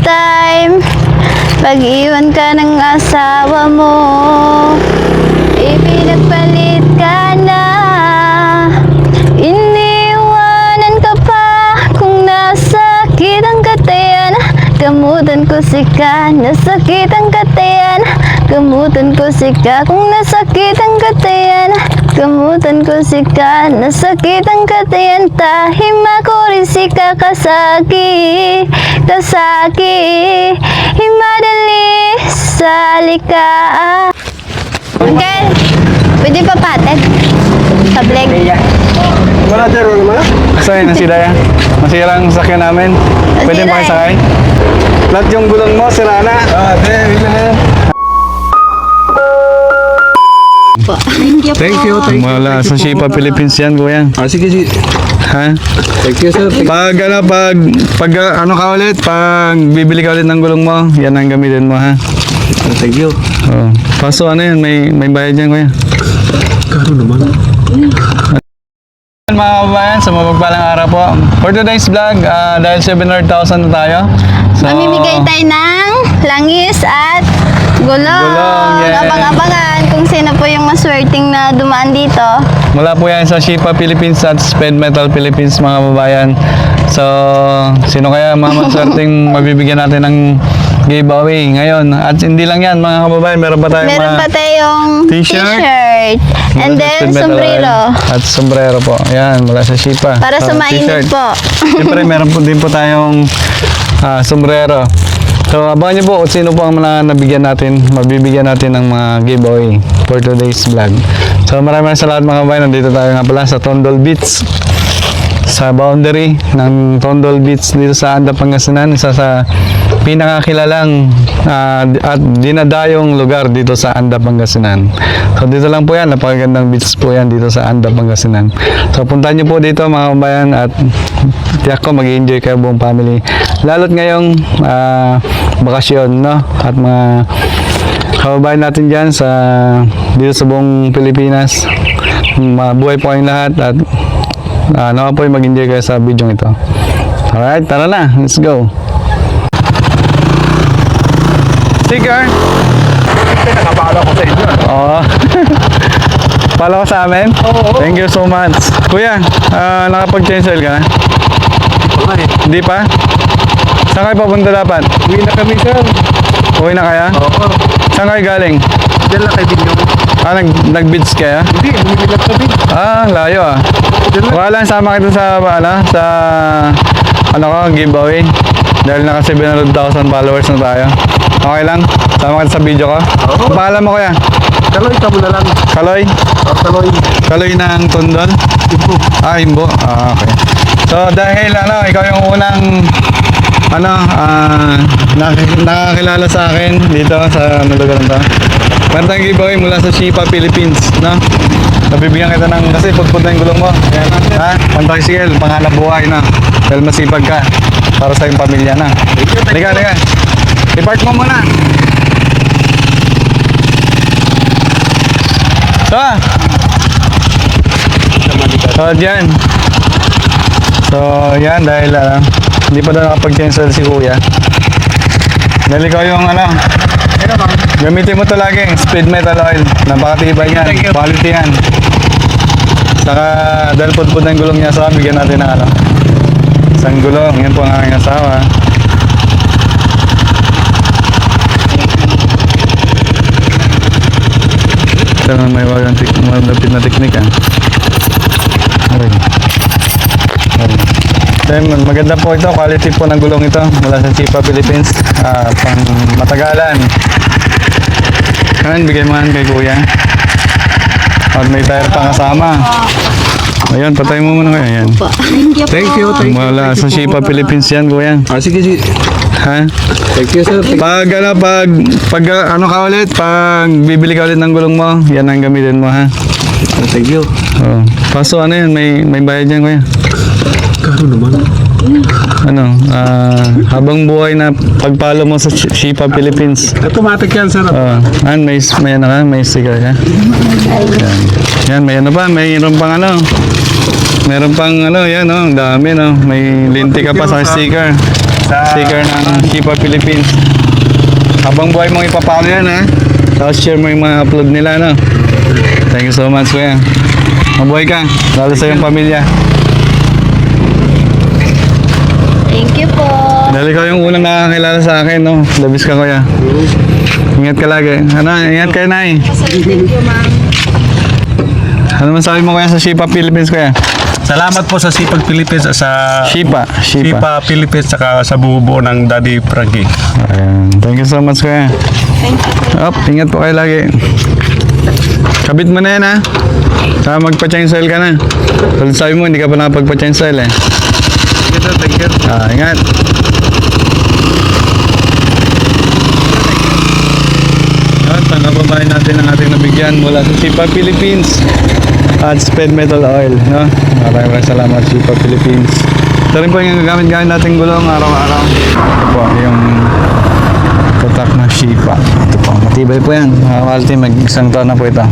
time, pag-iwan ka ng asawa mo, ipinagpalit ka na, iniwanan ka pa. Kung nasakit ang katayan, gamutan ko sika. Nasakit ang katayan, gamutan ko sika. Kung nasakit ang katayan, gamutan ko sika. Nasakit ang katayan, tahim ako rin sika. Kasaki, kasaki, himadali sa likaan. Uncle, pwede pa patet? Sa bleg? Wala dyan, wala naman. Sakay na si Daya. Masira ang sakyan namin. Pwede Masira pa sakay? Lahat yung gulong mo, sira na. Thank you. Wala sa Shipa Philippines yan, kuya. Sige. Ha? Thank you, sir. Pag ano ka ulit, pag bibili ka ulit ng gulong mo, yan ang gamitin mo, ha? Thank you. Oh. Paso ano yan, may bayad yan, kuya. Karo naman. Mga kababayan, sa mapagpalang araw po. For today's vlog, dahil 700,000 na tayo. So, Mamimigay tayo ng langis at gulong. Gulong, yeah. Abang-abangan kung sino po yung maswerteng na dumaan dito. mula po yan sa Shipa Philippines at Sped Metal Philippines, mga kababayan. So, sino kaya maswerteng mabibigyan natin ng giveaway ngayon? At hindi lang yan, mga kababayan, meron pa tayong Meron mga pa tayong t-shirt. and mula sa then Sped Metal sombrero. Oil. At sombrero po. Yan, mula sa Shipa. Para So, sa mainit t-shirt. po. Siyempre, meron po din po tayong sombrero. So, abangan nyo po kung sino po ang mga nabigyan natin, mabibigyan natin ng mga giveaway for today's vlog. So, maraming salamat mga kabayan. Nandito tayo nga pala sa Tondol Beach. Sa boundary ng Tondol Beach dito sa Anda, Pangasinan. Isa sa pinakakilalang at dinadayong lugar dito sa Anda, Pangasinan. So, dito lang po yan. Napakagandang beach po yan dito sa Anda, Pangasinan. So, puntahan nyo po dito mga kabayan at tiyak ko mag-enjoy kayo buong family. Lalo't ngayong bakasyon, no? At mga kababayan natin dyan dito sa buong Pilipinas. Mabuhay po kayong lahat at nawa po mag-enjoy kayo sa video ito. Alright, tara na. Let's go. Sticker. Pinakabala ko sa inyo. Oo. Follow ko sa amin? Oo. Thank you so much. Kuya, nakapag-change oil ka na? Wala eh. Hindi pa? Saan kayo papunta dapat? Uwi na kami, sir. Uwi na kaya? Oo. Saan kayo galing? Diyan lang kay Binyong. Nag-beach kaya? Hindi, bumili lang kami. Layo ah. Diyan lang. Wala, sama kita sa giveaway. Dahil naka 700,000 followers na tayo. Okay lang? Sama kita sa video ko? Oo. Ang pangalan mo kaya? Taloy, ikaw mo na lang. Kaloy? Taloy. Kaloy ng Tondol? Ibo. Imbo? Okay. So, dahil ikaw yung unang nakakilala sa akin dito sa lugar na to. Meron tayong giveaway mula sa Shipa Philippines, no? Nabibigyan kita ng, kasi pagpunta yung gulong mo. Ayan, ha? Pang-tricycle, panghanap buhay na. Dahil masipag ka para sa iyong pamilya na. Liga. I-park mo muna. So, dyan. So, yan, dahil hindi pa daw nakapag-cancel si kuya. Dahil ikaw yung gamitin mo ito lagi, Sped Metal Oil. Napakatibay yan, quality yan. Saka, dahil pudpud ng gulong niya, saka bigyan natin ng isang gulong. Yan po ang aking asawa. Ito naman may malapit na teknik Then, maganda po ito, quality po ng gulong ito mula sa Shipa Philippines, pang matagalan. Ayan, bigay mo yan kay kuya. At may tire pang kasama. Ayan, patay mo muna kayo. Ayan. Thank you. Mula sa Shipa Philippines yan, kuya. Sige. Ha? Thank you, sir. Pag bibili ka ulit ng gulong mo, yan ang gamitin mo, ha? Thank you. Oh. Paso yan, may bayad yan, kuya. Karo naman. Habang buhay na pag-follow mo sa Shipa Philippines. Automatic yan, sir. May sticker ka. Yan, mayroon pang yan, ang dami, no. May linti ka pa sa sticker. sticker ng Shipa Philippines. Habang buhay mong ipapalo yan ha. Tapos share mo yung mga upload nila no. Thank you so much kuya. Mabuhay ka, lalo sa iyong pamilya. Thank you po. Dahil ikaw yung unang nakakilala sa akin no. Labis ka kuya. Ingat ka lagi. Ano, ingat kayo na Thank you, ma'am. Ano man sabi mo kuya sa Shipa Philippines kuya? Salamat po sa Sipag Philippines at sa Shipa. Sipa Philippines saka sa bubuo ng Daddy Frankie. Ayan. Thank you so much kuya. Thank you. Up, ingat po kayo lagi. Kabit mo na yan ha. Saka magpa-chainsail ka na. Tulad sabi mo, hindi ka pa nakapagpa-chainsail eh. Thank you. Ingat. At pangkababayan natin ang ating nabigyan mula sa Shipa Philippines at Sped Metal Oil. No? Maraming salamat Shipa Philippines. Ito rin po yung gamit-gamit nating gulong araw-araw. Ito po yung tatak ng Shipa. Ito po, matibay po yan. Mga quality, mag-isang taon na po ito.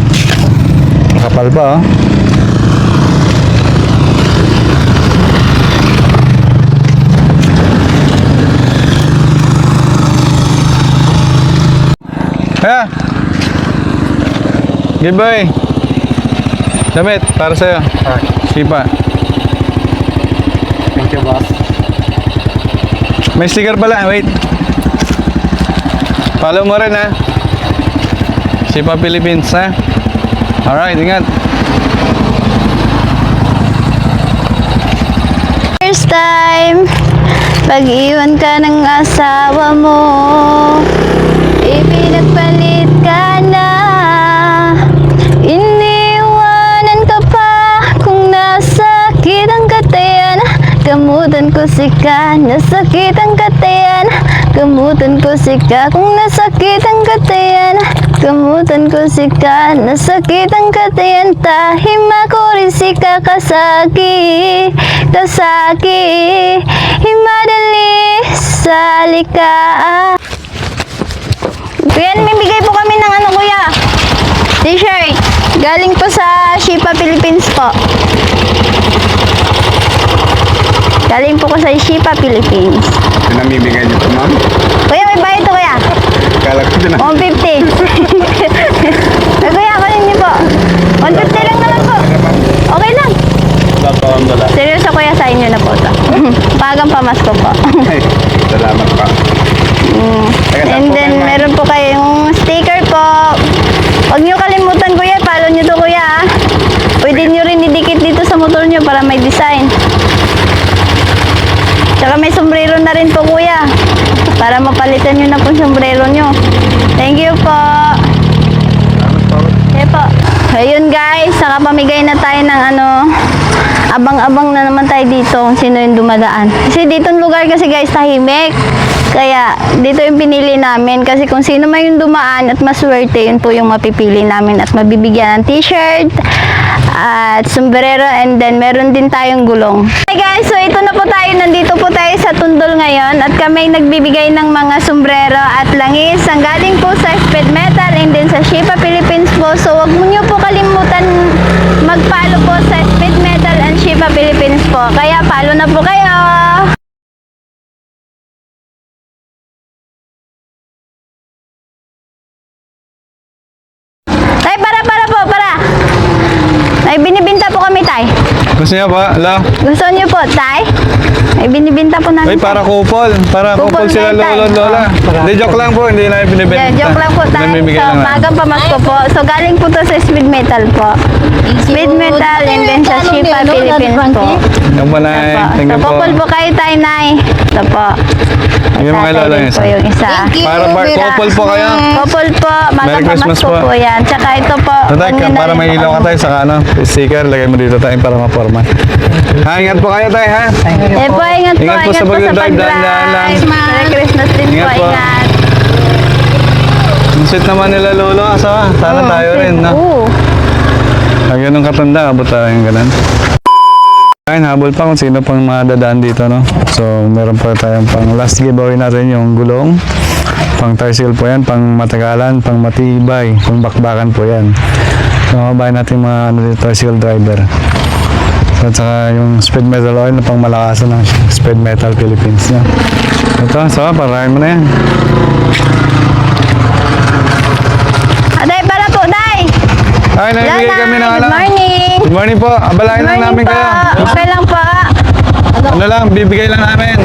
Makapal pa oh. Kaya giveaway damit para sa'yo Shipa. Thank you, boss. May sticker pala, wait. Follow mo rin ha. Shipa Philippines ha. Alright, ingat. First time, pag-iwan ka ng asawa mo, ipinagpalit ka na, iniwanan ka pa kung nasakit ang katayan. Gamutan ko sika, nasakit ang katayan. Gamutan ko sika kung nasakit ang katayan. Gamutan ko sika, nasakit ang katayan. Tahim ako rin sika kasaki, kasaki. Himadali sa likaa. Kuya, may bigay po kami ng ano kuya? T-shirt. Galing po sa Shipa Philippines po. Galing po ko sa Shipa Philippines. Pinamibigay niyo po ma'am. Kuya, may bayad to kuya. Kala ko din 150. Kuya, kunin niyo po. 150 lang naman po. Okay lang. Seryoso kuya, sa inyo na po ito. Pagang pamasko po. Salamat pa. And then, meron po kayong sticker po. Huwag niyo kalimutan kuya, follow niyo to kuya. Pwede niyo rin idikit dito sa motor niyo para may design. Tsaka may sombrero na rin po kuya. Para mapalitan niyo na po sombrero niyo. Thank you po. Okay po. Ayun guys, nakapamigay na tayo ng ano. Abang-abang na naman tayo dito kung sino yung dumadaan. Kasi dito yung lugar kasi guys, tahimik. Kaya dito yung pinili namin. Kasi kung sino man yung dumaan at maswerte, yun po yung mapipili namin. At mabibigyan ng t-shirt at sombrero, and then meron din tayong gulong. Hey guys, so ito na po tayo. Nandito po tayo sa Tundol ngayon. At kami nagbibigay ng mga sombrero at langis. Ang galing po sa Sped Metal and then sa Shipa Philippines po. So wag mo nyo po kalimutan mag-follow po sa Sped Metal and Shipa Philippines po. Kaya follow na po kayo. Tay, para. Ay, binibinta po kami, tay. Gusto niyo ba? Ala? Gusto niyo po, tay? Ay, binibinta po namin. Ay, para kupol. Para kupol Kupol sila na, tay. lolo, lola. Hindi, joke lang po. Hindi na binibenta. Yeah, joke lang po tayo. Namimigay So, lang namin. magang pamasko po. So, galing po to sa Speed Metal po. Speed Metal and then sa Shipa Philippines po. Yung pa, Nay. Opo. Thank So, you po. couple po kayo tayo, Nay. Ito po. Yung mga Tatay lola din yung po isa. yung isa. Para couple po kayo. Couple po. Merry Magang Christmas pamasko po. po yan. Tsaka ito po. Tatay, huwag niyo na para rin may po ilaw ka kami- tayo, saka ano, sticker, lagay mo dito tayo para maporma. Ha, ingat po kayo tayo, ha? Eh po, ingat po. Ingat po sa pag-drive, dahan-dahan lang. Merry Christmas din Ingat po. po. Ingat. Ang sweet naman nila lolo, asawa. Sana tayo rin, no? Oo. Pag ganun katanda, abot tayo yung ganun. Ayun, habol pa kung sino pang madadaan dito, no? So, meron pa tayong pang last giveaway natin, yung gulong. Pang tricycle po yan, pang matagalan, pang matibay, pang bakbakan po yan. So, mababayan natin mga ano, dito, tricycle driver. So, At saka yung Speed Metal Oil na pang malakasan ng Speed Metal Philippines niya. Ito, so parahin mo na yan. Day, para po, Day! Ay, namimigay kami ng Good morning! Good morning po. Abalain lang namin po. kayo. Okay lang po. Ano lang, bibigay lang namin.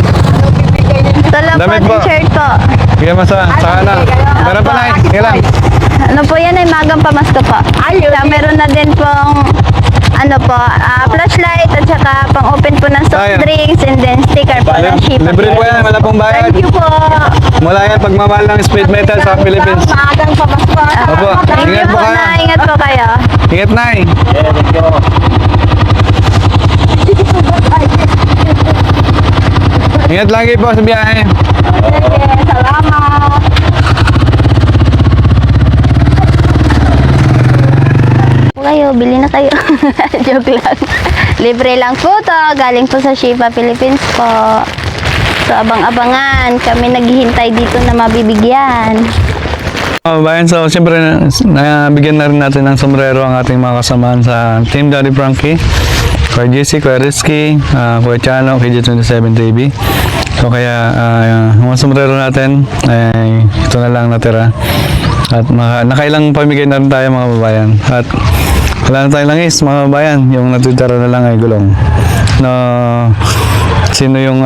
Ito lang po, Damit po. t-shirt po. Bigyan mo sa ano. Meron pa na, sige lang. Ano po yan ay magang pamasko po. Kaya meron na din pong ano po, flashlight at saka pang open po ng soft Ayan. drinks and then sticker po ng Shipa. Libre po yan, wala pong bayad. Thank you po. Mula yan pagmamahal ng Speed Metal sa Philippines. Maagang pamasko. Opo, Thank you ingat po po kayo. na, ingat po kayo. Ingat na eh. Ingat lagi po sa biyahe. Salamat. Kayo, bili na kayo. Joke lang. Libre lang po to. Galing po sa Shipa Philippines po. So, abang-abangan. Kami naghihintay dito na mabibigyan. Bayan, so siyempre nabigyan na rin natin ng sombrero ang ating mga kasamahan sa Team Daddy Frankie. Kuya JC, Kuya Rizky, Kuya Chano, KJ27 TV. So kaya yung mga sombrero natin ay ito na lang natira. At nakailang pamigay na rin tayo mga babayan. At wala na tayong langis mga babayan. Yung natutira na lang ay gulong. No, sinong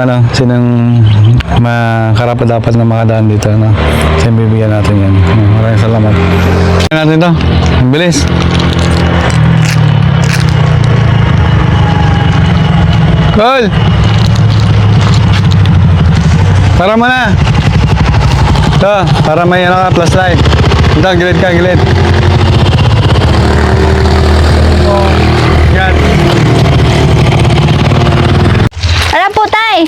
makarapat dapat na makadaan dito, no? Kasi bibigyan natin yan. Maraming salamat. Bibigyan natin to. Ang bilis. Cool! Para mo na. Ito, para may ano ka, plus light. Ito, gilid ka, gilid. Yan. Ano po, tay?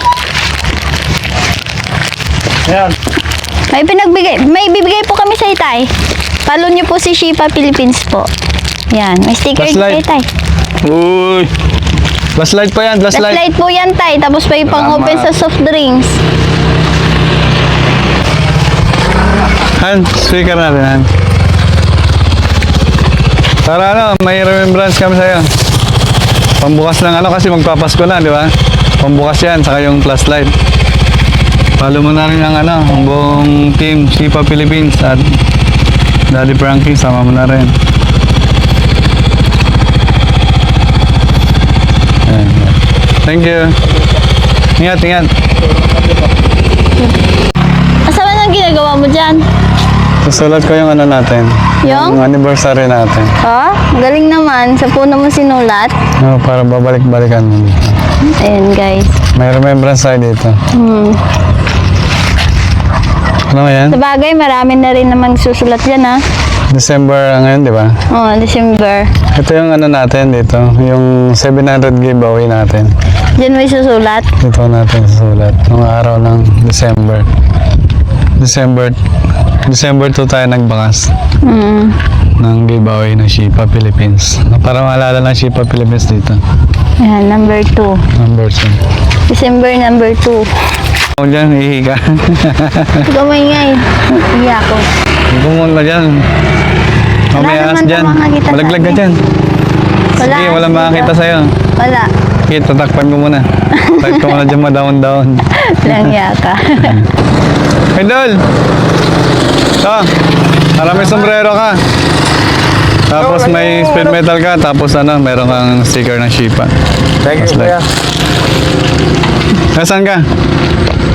Yan. May bibigay po kami sa itay. Follow niyo po si Shipa Philippines po. Yan, may sticker Flashlight. dito tay. Uy! Plus light pa yan, plus light. Flashlight po yan tay. Tapos may pang Salamat. open sa soft drinks. Han, speaker natin, Han. Para ano, may remembrance kami sa'yo. Pambukas ng ano kasi magpapasko na, di ba? Pambukas yan, saka yung plus light. Follow mo na rin ang ano, ang buong team Shipa Philippines at Daddy Frankie, sama mo na rin. Ayan. Thank you. Ingat, ingat. Asawa nang ginagawa mo dyan? Susulat ko yung ano natin. Yung? Anniversary natin. Ha? Galing naman. Sa puno mo sinulat. Oh, para babalik-balikan mo dito. Ayan guys. May remembrance tayo dito. Ano ba yan? Sa bagay, marami na rin namang susulat dyan ha. December ngayon, di ba? Oh, December. Ito yung ano natin dito. Yung 700 giveaway natin. Dyan may susulat. Ito natin susulat. Nung araw ng December. December 2 tayo nagbakas ng giveaway ng Shipa Philippines. Para maalala ng Shipa Philippines dito. Ayan, number 2. Number 2. December number 2. Ako dyan, hihiga. Gamay nga eh. Iya ko. Pumunta dyan. Mamaya naman dyan. makakita Malaglag ka sa dyan. Wala. Sige, walang makakita sa'yo. Wala. Sige, tatakpan ko muna. Takpan ko muna dyan madaon-daon. Langya ka. Idol! Ito, para may sombrero ka. Tapos may speed metal ka. Tapos ano, meron kang sticker ng Shipa. Thank you, kuya. Nasaan ka?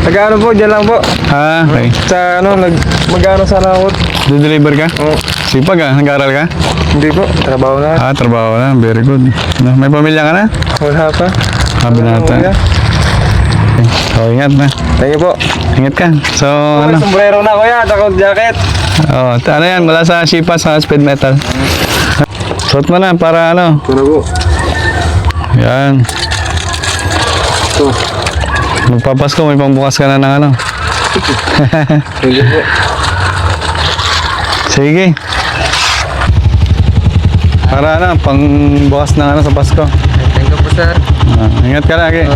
Taga-ano po, dyan lang po. Ah, okay. Sa ano, mag-ano sana ako. Do-deliver ka? Oo. Sipag ka? Nag-aaral ka? Hindi po, trabaho na. Ah, trabaho na. Very good. Ano, may pamilya ka na? Wala pa. Sabi nata. Kuya. Okay. So, ingat na. Thank you po. Ingat ka. So, ano? Sombrero na kuya, takot jacket. Oh, ano yan? Mula sa Shipa sa speed metal. Suot mo na para ano? Ito na po. Yan. Ito. Magpapasko, may pangbukas ka na ng ano. Thank you po. Sige. Para ano, pangbukas ng ano sa Pasko. Thank you po, sir. Ingat ka lagi.